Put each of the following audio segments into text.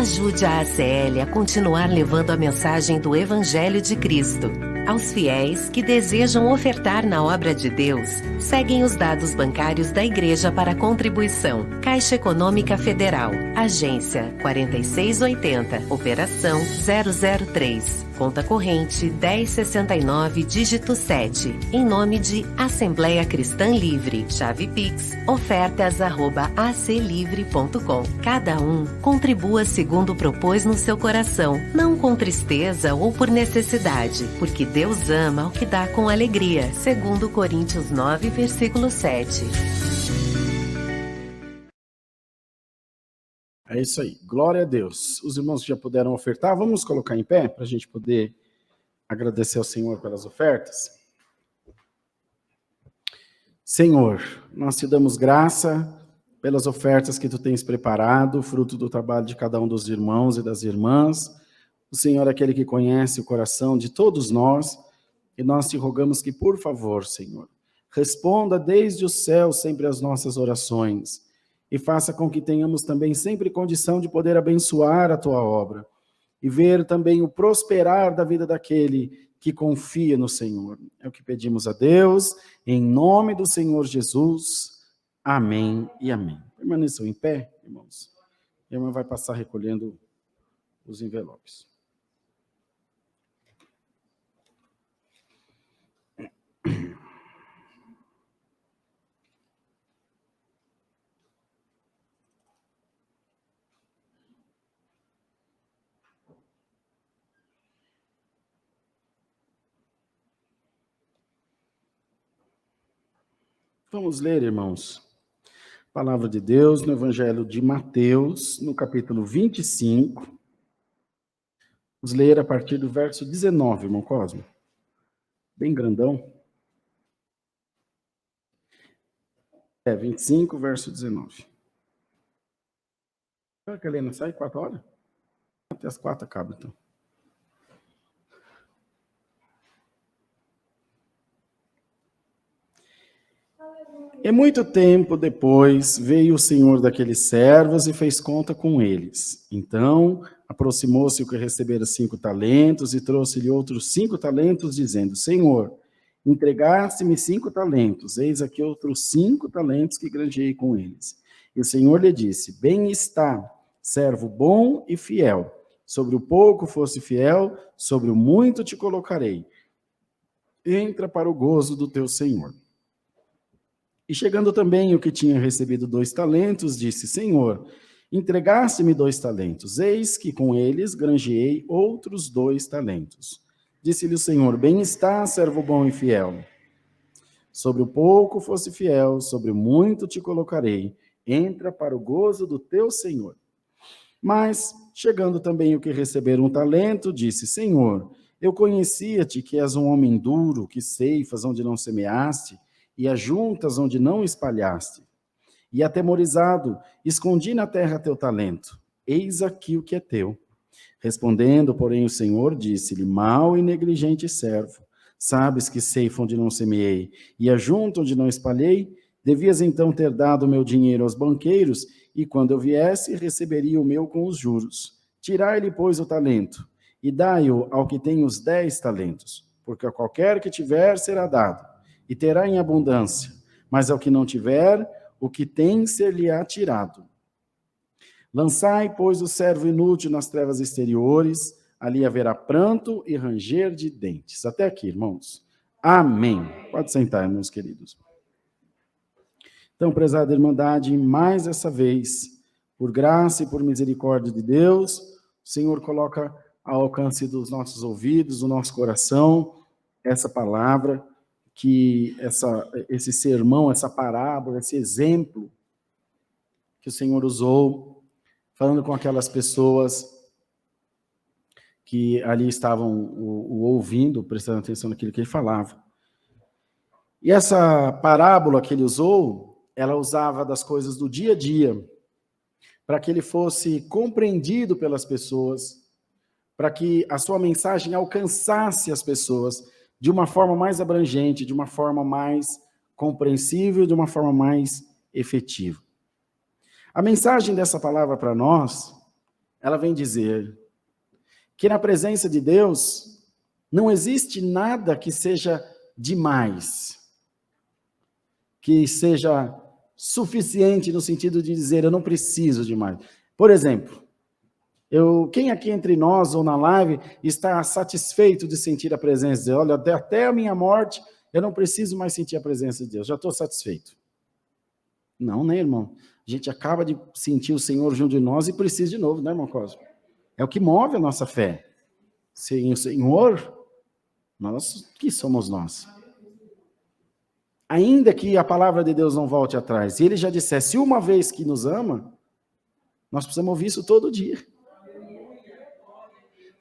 Ajude a ACL a continuar levando a mensagem do Evangelho de Cristo. Aos fiéis que desejam ofertar na obra de Deus, seguem os dados bancários da Igreja para contribuição. Caixa Econômica Federal, Agência 4680, Operação 003, Conta Corrente 1069, dígito 7, em nome de Assembleia Cristã Livre. Chave Pix, ofertas@aclivre.com. Cada um contribua segundo propôs no seu coração, não com tristeza ou por necessidade, porque Deus ama o que dá com alegria. Segundo Coríntios 9, versículo 7. É isso aí, glória a Deus. Os irmãos que já puderam ofertar, vamos colocar em pé para a gente poder agradecer ao Senhor pelas ofertas. Senhor, nós te damos graça pelas ofertas que tu tens preparado, fruto do trabalho de cada um dos irmãos e das irmãs. O Senhor é aquele que conhece o coração de todos nós, e nós te rogamos que, por favor, Senhor, responda desde o céu sempre às nossas orações, e faça com que tenhamos também sempre condição de poder abençoar a tua obra, e ver também o prosperar da vida daquele que confia no Senhor. É o que pedimos a Deus, em nome do Senhor Jesus. Amém e amém. Permaneçam em pé, irmãos. A irmã vai passar recolhendo os envelopes. Vamos ler, irmãos, a palavra de Deus no Evangelho de Mateus, no capítulo 25. Vamos ler a partir do verso 19, irmão Cosmo. Bem grandão. 25, verso 19. Será que a Helena sai 4 horas? Até as 4 acaba, então. E muito tempo depois veio o senhor daqueles servos e fez conta com eles. Então aproximou-se o que recebera 5 talentos e trouxe-lhe outros 5 talentos, dizendo: Senhor, entregaste-me 5 talentos, eis aqui outros 5 talentos que granjeei com eles. E o Senhor lhe disse: Bem está, servo bom e fiel. Sobre o pouco foste fiel, sobre o muito te colocarei. Entra para o gozo do teu Senhor. E chegando também o que tinha recebido 2 talentos, disse: Senhor, entregaste-me 2 talentos, eis que com eles granjeei outros 2 talentos. Disse-lhe o Senhor: Bem está, servo bom e fiel. Sobre o pouco foste fiel, sobre o muito te colocarei. Entra para o gozo do teu Senhor. Mas, chegando também o que receberam 1 talento, disse: Senhor, eu conhecia-te que és um homem duro, que ceifas onde não semeaste, e ajuntas onde não espalhaste. E atemorizado, escondi na terra teu talento. Eis aqui o que é teu. Respondendo, porém, o Senhor disse-lhe: Mau e negligente servo, sabes que ceifo onde não semeei, e ajunto onde não espalhei? Devias então ter dado o meu dinheiro aos banqueiros, e quando eu viesse, receberia o meu com os juros. Tirai-lhe, pois, o talento, e dai-o ao que tem os 10 talentos, porque a qualquer que tiver será dado, e terá em abundância, mas ao que não tiver, o que tem ser-lhe-á tirado. Lançai, pois, o servo inútil nas trevas exteriores, ali haverá pranto e ranger de dentes. Até aqui, irmãos. Amém. Pode sentar, meus queridos. Então, prezada Irmandade, mais essa vez, por graça e por misericórdia de Deus, o Senhor coloca ao alcance dos nossos ouvidos, do nosso coração, essa palavra, que esse sermão, essa parábola, esse exemplo que o Senhor usou, falando com aquelas pessoas que ali estavam o ouvindo, prestando atenção naquilo que ele falava. E essa parábola que ele usou, ela usava das coisas do dia a dia, para que ele fosse compreendido pelas pessoas, para que a sua mensagem alcançasse as pessoas de uma forma mais abrangente, de uma forma mais compreensível, de uma forma mais efetiva. A mensagem dessa palavra para nós ela vem dizer que na presença de Deus não existe nada que seja demais, que seja suficiente no sentido de dizer, eu não preciso de mais. Por exemplo, quem aqui entre nós ou na live está satisfeito de sentir a presença de Deus? Olha, até a minha morte, eu não preciso mais sentir a presença de Deus, já estou satisfeito. Não, né, irmão? A gente acaba de sentir o Senhor junto de nós e precisa de novo, né, irmão Cosmo? É o que move a nossa fé. Sem o Senhor, que somos nós? Ainda que a palavra de Deus não volte atrás, e ele já dissesse uma vez que nos ama, nós precisamos ouvir isso todo dia.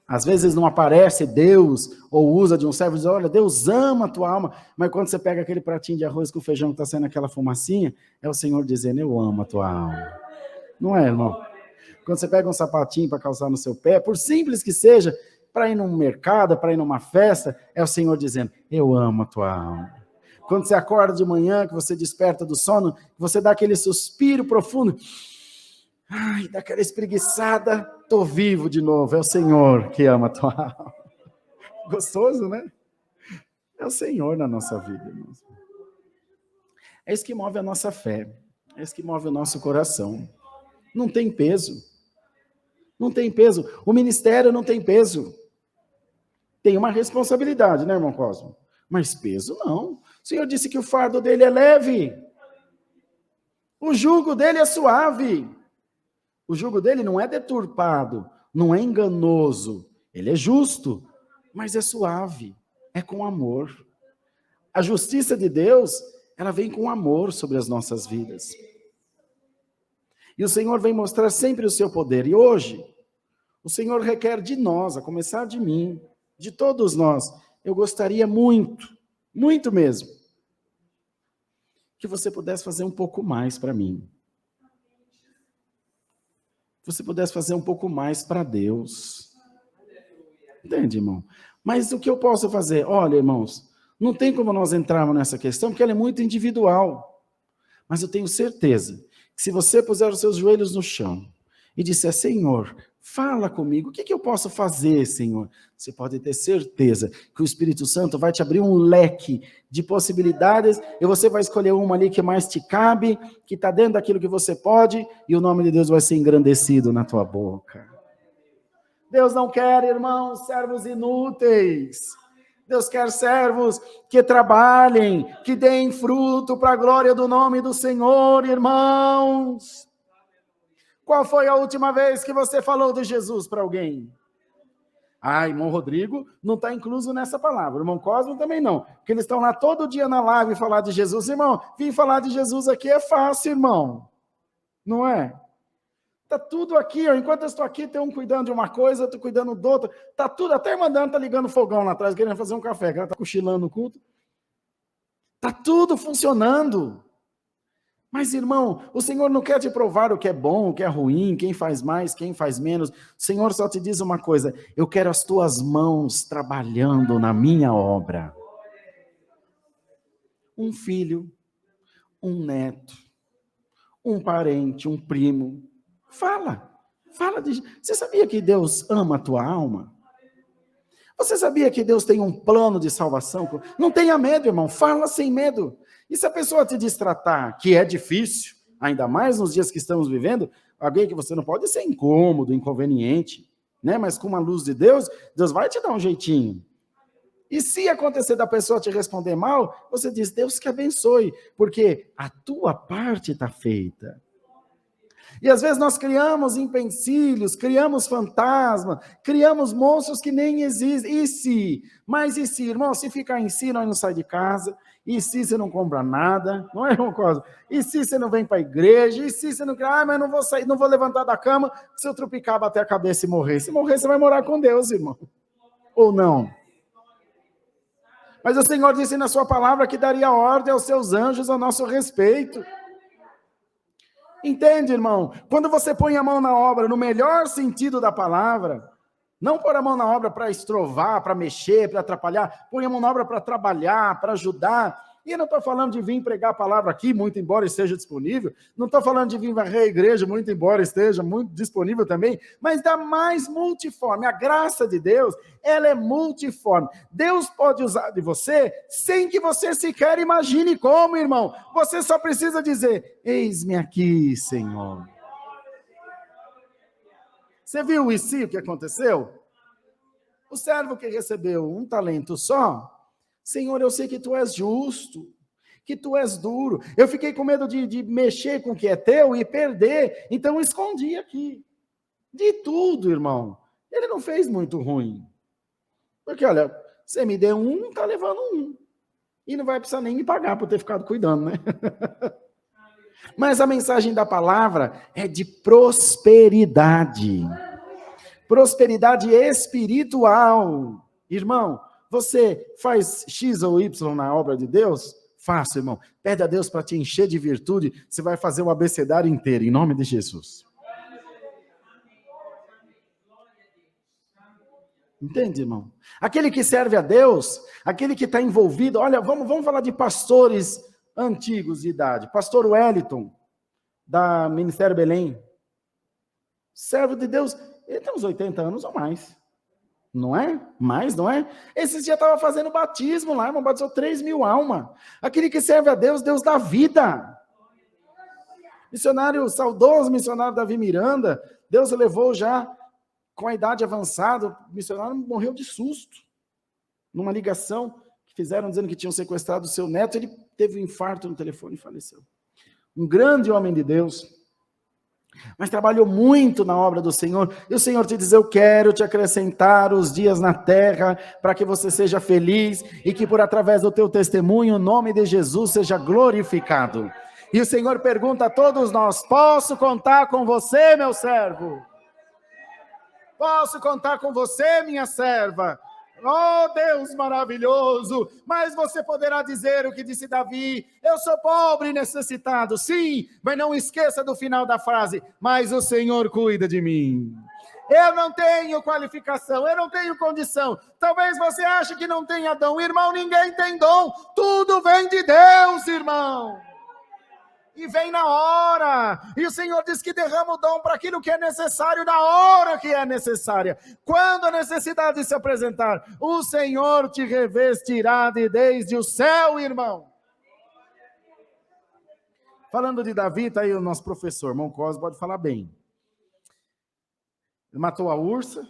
Às vezes não aparece Deus, ou usa de um servo e diz, olha, Deus ama a tua alma, mas quando você pega aquele pratinho de arroz com feijão que está saindo aquela fumacinha, é o Senhor dizendo, eu amo a tua alma. Não é, irmão? Quando você pega um sapatinho para calçar no seu pé, por simples que seja, para ir num mercado, para ir numa festa, é o Senhor dizendo, eu amo a tua alma. Quando você acorda de manhã, que você desperta do sono, você dá aquele suspiro profundo, ai, dá aquela espreguiçada, estou vivo de novo, é o Senhor que ama a tua alma. Gostoso, né? É o Senhor na nossa vida, irmãos. É isso que move a nossa fé, é isso que move o nosso coração. Não tem peso. Não tem peso. O ministério não tem peso. Tem uma responsabilidade, né, irmão Cosmo? Mas peso não. O Senhor disse que o fardo dele é leve. O jugo dele é suave. O jugo dele não é deturpado, não é enganoso. Ele é justo, mas é suave, é com amor. A justiça de Deus, ela vem com amor sobre as nossas vidas. E o Senhor vem mostrar sempre o seu poder. E hoje, o Senhor requer de nós, a começar de mim, de todos nós, eu gostaria muito, muito mesmo, que você pudesse fazer um pouco mais para mim. Que você pudesse fazer um pouco mais para Deus. Entende, irmão? Mas o que eu posso fazer? Olha, irmãos, não tem como nós entrarmos nessa questão, porque ela é muito individual. Mas eu tenho certeza que se você puser os seus joelhos no chão e disser, Senhor, fala comigo, o que eu posso fazer, Senhor? Você pode ter certeza que o Espírito Santo vai te abrir um leque de possibilidades e você vai escolher uma ali que mais te cabe, que está dentro daquilo que você pode, e o nome de Deus vai ser engrandecido na tua boca. Deus não quer, irmãos, servos inúteis. Deus quer servos que trabalhem, que deem fruto para a glória do nome do Senhor, irmãos. Qual foi a última vez que você falou de Jesus para alguém? Ah, irmão Rodrigo não está incluso nessa palavra. Irmão Cosmo também não. Porque eles estão lá todo dia na live falar de Jesus. Irmão, vir falar de Jesus aqui é fácil, irmão. Não é? Está tudo aqui, ó. Enquanto eu estou aqui, tem um cuidando de uma coisa, outro cuidando do outro. Está tudo, até mandando, está ligando fogão lá atrás, querendo fazer um café, que ela está cochilando no culto. Está tudo funcionando. Mas, irmão, o Senhor não quer te provar o que é bom, o que é ruim, quem faz mais, quem faz menos. O Senhor só te diz uma coisa, eu quero as tuas mãos trabalhando na minha obra. Um filho, um neto, um parente, um primo. Fala de... Você sabia que Deus ama a tua alma? Você sabia que Deus tem um plano de salvação? Não tenha medo, irmão, fala sem medo. E se a pessoa te destratar, que é difícil, ainda mais nos dias que estamos vivendo, alguém que você não pode ser incômodo, inconveniente, né? Mas com uma luz de Deus, Deus vai te dar um jeitinho. E se acontecer da pessoa te responder mal, você diz, Deus que abençoe, porque a tua parte está feita. E às vezes nós criamos empecilhos, criamos fantasmas, criamos monstros que nem existem. E se? Mas e se, irmão, se ficar em si, nós não sai de casa. E se você não compra nada, não é, irmão Cosmo? E se você não vem para a igreja? E se você não... mas não vou sair, não vou levantar da cama, se eu tropicar, bater a cabeça e morrer. Se morrer, você vai morar com Deus, irmão. Ou não? Mas o Senhor disse na sua palavra que daria ordem aos seus anjos a nosso respeito. Entende, irmão? Quando você põe a mão na obra, no melhor sentido da palavra, não pôr a mão na obra para estrovar, para mexer, para atrapalhar, põe a mão na obra para trabalhar, para ajudar. E eu não estou falando de vir pregar a palavra aqui, muito embora esteja disponível. Não estou falando de vir varrer a igreja, muito embora esteja muito disponível também. Mas da mais multiforme. A graça de Deus, ela é multiforme. Deus pode usar de você sem que você sequer imagine como, irmão. Você só precisa dizer, eis-me aqui, Senhor. Você viu o que aconteceu? O servo que recebeu um talento só, Senhor, eu sei que tu és justo, que tu és duro. Eu fiquei com medo de mexer com o que é teu e perder, então eu escondi aqui. De tudo, irmão. Ele não fez muito ruim. Porque, olha, você me deu um, está levando um. E não vai precisar nem me pagar por ter ficado cuidando, né? Mas a mensagem da palavra é de prosperidade. Prosperidade espiritual. Irmão, você faz X ou Y na obra de Deus? Faça, irmão. Pede a Deus para te encher de virtude. Você vai fazer o abecedário inteiro, em nome de Jesus. Entende, irmão? Aquele que serve a Deus, aquele que está envolvido. Olha, vamos falar de pastores antigos de idade. Pastor Wellington, da Ministério Belém. Servo de Deus, ele tem uns 80 anos ou mais. Não é? Mais, não é? Esse dia estava fazendo batismo lá, irmão, batizou 3.000 almas. Aquele que serve a Deus, Deus dá vida. Missionário, saudoso missionário Davi Miranda, Deus o levou já com a idade avançada, o missionário morreu de susto. Numa ligação que fizeram dizendo que tinham sequestrado o seu neto, ele teve um infarto no telefone e faleceu. Um grande homem de Deus, mas trabalhou muito na obra do Senhor, e o Senhor te diz, eu quero te acrescentar os dias na terra, para que você seja feliz, e que por através do teu testemunho, o nome de Jesus seja glorificado. E o Senhor pergunta a todos nós, posso contar com você, meu servo? Posso contar com você, minha serva? Oh, Deus maravilhoso! Mas você poderá dizer o que disse Davi, eu sou pobre e necessitado, sim, mas não esqueça do final da frase, mas o Senhor cuida de mim. Eu não tenho qualificação, eu não tenho condição. Talvez você ache que não tenha dom. Irmão, ninguém tem dom, tudo vem de Deus, irmão. E vem na hora, e o Senhor diz que derrama o dom para aquilo que é necessário, na hora que é necessária, quando a necessidade se apresentar, o Senhor te revestirá desde o céu, irmão. Falando de Davi, está aí o nosso professor, irmão Cosme, pode falar bem. Ele matou a ursa,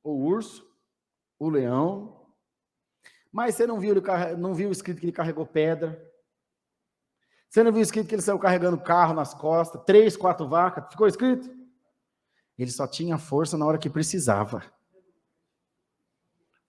o urso, o leão, mas você não viu escrito que ele carregou pedra. Você não viu escrito que ele saiu carregando carro nas costas, 3, 4 vacas? Ficou escrito? Ele só tinha força na hora que precisava.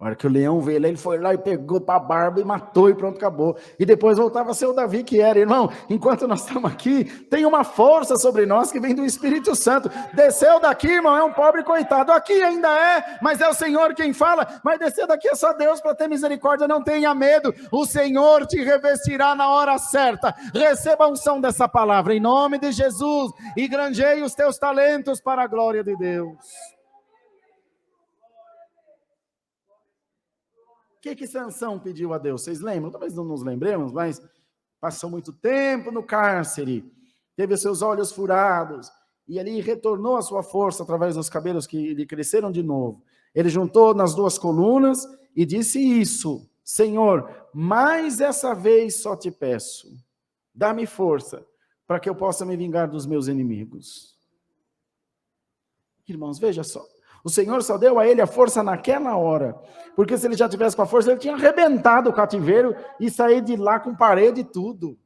Na hora que o leão veio lá, ele foi lá e pegou para a barba e matou e pronto, acabou. E depois voltava a ser o Davi que era. Irmão, enquanto nós estamos aqui, tem uma força sobre nós que vem do Espírito Santo. Desceu daqui, irmão, é um pobre coitado. Aqui ainda é, mas é o Senhor quem fala. Mas descer daqui é só Deus para ter misericórdia, não tenha medo. O Senhor te revestirá na hora certa. Receba a unção dessa palavra, em nome de Jesus. E granjeie os teus talentos para a glória de Deus. O que Sansão pediu a Deus? Vocês lembram? Talvez não nos lembremos, mas passou muito tempo no cárcere, teve os seus olhos furados, e ali retornou a sua força através dos cabelos que lhe cresceram de novo. Ele juntou nas 2 colunas e disse isso, Senhor, mais essa vez só te peço, dá-me força para que eu possa me vingar dos meus inimigos. Irmãos, veja só. O Senhor só deu a ele a força naquela hora, porque se ele já tivesse com a força, ele tinha arrebentado o cativeiro e saído de lá com parede e tudo.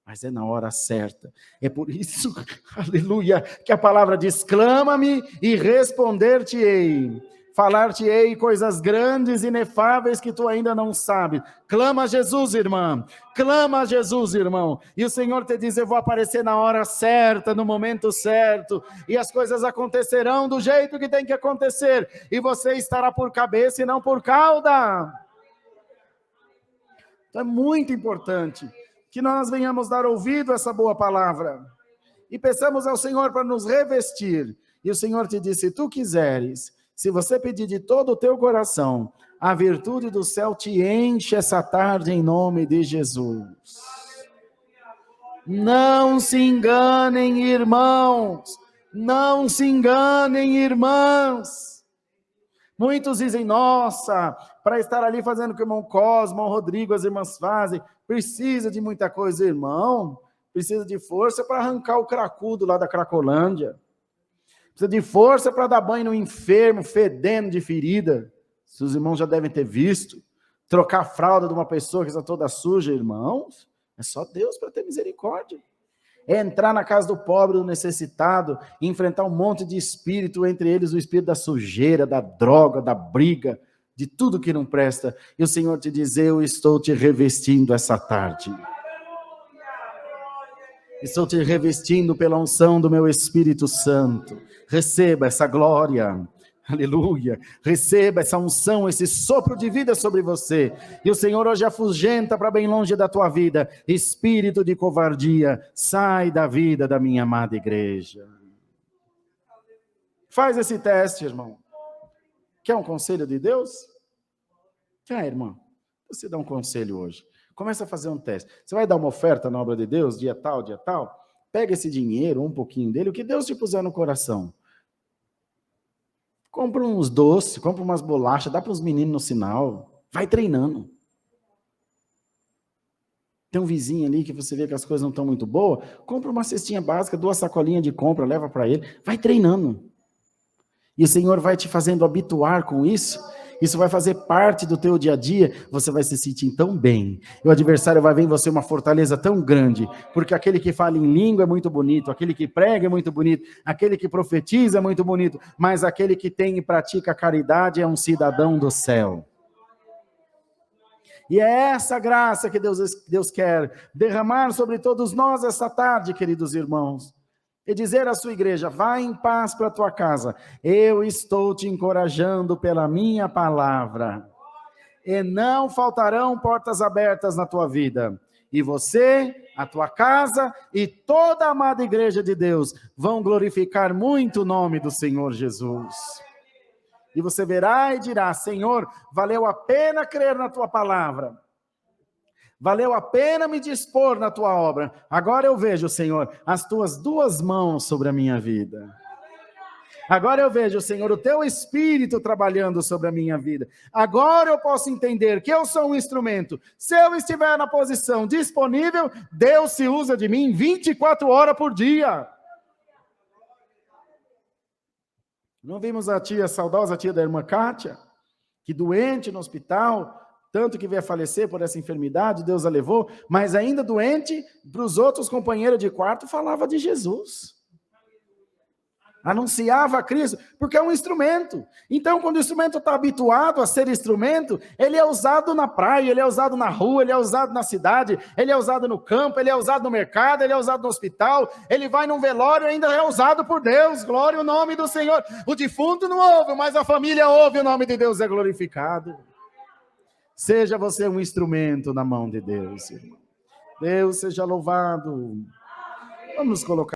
Mas é na hora certa. É por isso, aleluia, que a palavra diz, clama-me e responder-te-ei. Falar-te-ei coisas grandes e inefáveis que tu ainda não sabes. Clama a Jesus, irmã. Clama a Jesus, irmão. E o Senhor te diz, eu vou aparecer na hora certa, no momento certo. E as coisas acontecerão do jeito que tem que acontecer. E você estará por cabeça e não por cauda. Então é muito importante que nós venhamos dar ouvido a essa boa palavra. E peçamos ao Senhor para nos revestir. E o Senhor te disse, se tu quiseres, se você pedir de todo o teu coração, A virtude do céu te enche essa tarde em nome de Jesus. Não se enganem, irmãos. Não se enganem, irmãs. Muitos dizem, nossa, para estar ali fazendo o que o irmão Cosmo, o Rodrigo, as irmãs fazem, precisa de muita coisa, irmão. Precisa de força para arrancar o cracudo lá da Cracolândia. Precisa de força para dar banho no enfermo, fedendo de ferida. Se os irmãos já devem ter visto. Trocar a fralda de uma pessoa que está toda suja, irmãos. É só Deus para ter misericórdia. É entrar na casa do pobre, do necessitado, e enfrentar um monte de espírito, entre eles o espírito da sujeira, da droga, da briga, de tudo que não presta. E o Senhor te diz, eu estou te revestindo essa tarde. Estou te revestindo pela unção do meu Espírito Santo. Receba essa glória. Aleluia. Receba essa unção, esse sopro de vida sobre você. E o Senhor hoje afugenta para bem longe da tua vida. Espírito de covardia, sai da vida da minha amada igreja. Faz esse teste, irmão. Quer um conselho de Deus? Quer, irmão? Você dá um conselho hoje. Começa a fazer um teste. Você vai dar uma oferta na obra de Deus, dia tal, dia tal? Pega esse dinheiro, um pouquinho dele, o que Deus te puser no coração. Compra uns doces, compra umas bolachas, dá para os meninos no sinal. Vai treinando. Tem um vizinho ali que você vê que as coisas não estão muito boas, compra uma cestinha básica, 2 sacolinhas de compra, leva para ele. Vai treinando. E o Senhor vai te fazendo habituar com isso. Isso vai fazer parte do teu dia a dia, você vai se sentir tão bem. E o adversário vai ver em você uma fortaleza tão grande, porque aquele que fala em língua é muito bonito, aquele que prega é muito bonito, aquele que profetiza é muito bonito, mas aquele que tem e pratica a caridade é um cidadão do céu. E é essa graça que Deus quer derramar sobre todos nós essa tarde, queridos irmãos. E dizer à sua igreja, vá em paz para a tua casa. Eu estou te encorajando pela minha palavra. E não faltarão portas abertas na tua vida. E você, a tua casa e toda a amada igreja de Deus vão glorificar muito o nome do Senhor Jesus. E você verá e dirá, Senhor, valeu a pena crer na tua palavra. Valeu a pena me dispor na tua obra. Agora eu vejo, Senhor, as tuas 2 mãos sobre a minha vida. Agora eu vejo, Senhor, o teu Espírito trabalhando sobre a minha vida. Agora eu posso entender que eu sou um instrumento. Se eu estiver na posição disponível, Deus se usa de mim 24 horas por dia. Não vimos a saudosa tia da irmã Kátia, que doente no hospital, tanto que veio a falecer por essa enfermidade, Deus a levou, mas ainda doente, para os outros companheiros de quarto, falava de Jesus. Anunciava a Cristo, porque é um instrumento. Então, quando o instrumento está habituado a ser instrumento, ele é usado na praia, ele é usado na rua, ele é usado na cidade, ele é usado no campo, ele é usado no mercado, ele é usado no hospital, ele vai num velório e ainda é usado por Deus. Glória ao nome do Senhor. O defunto não ouve, mas a família ouve, o nome de Deus é glorificado. Seja você um instrumento na mão de Deus, irmão. Deus seja louvado. Vamos nos colocar.